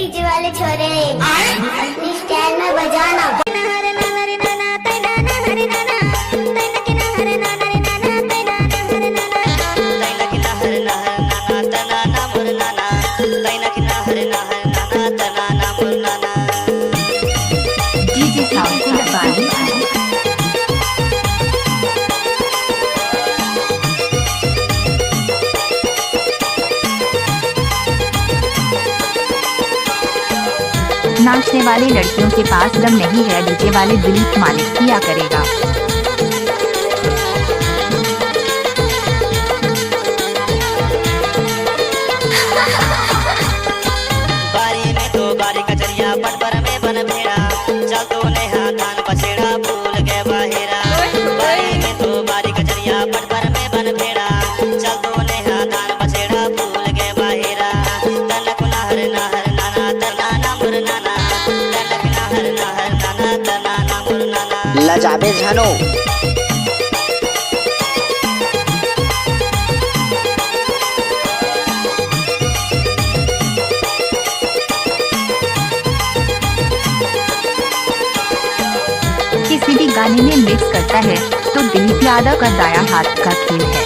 DJ वाले छोरे अपनी स्टाइल में बजाना। डीजे साउंड बारी नाचने वाली लड़कियों के पास दम नहीं है, डीजे वाले दिलीप मालिक किया करेगा। बारी में तो बारी कचरिया पर में बन भेड़ा चल तो नेहा धान पसेड़ा भूल गए बाहेरा। बारी में तो बारी कचरिया पर में बन भेड़ा चल तो नेहा धान पसेड़ा भूल गए बाहेरा। तनक नहर नहर नाना तना नामुर नाना तनक नहर नहर नाना तना नामुर नाना लजाबे झनो किसी भी गाने में मिक्स करता है तो दिलीप यादव का दाया हाथ का खेल है।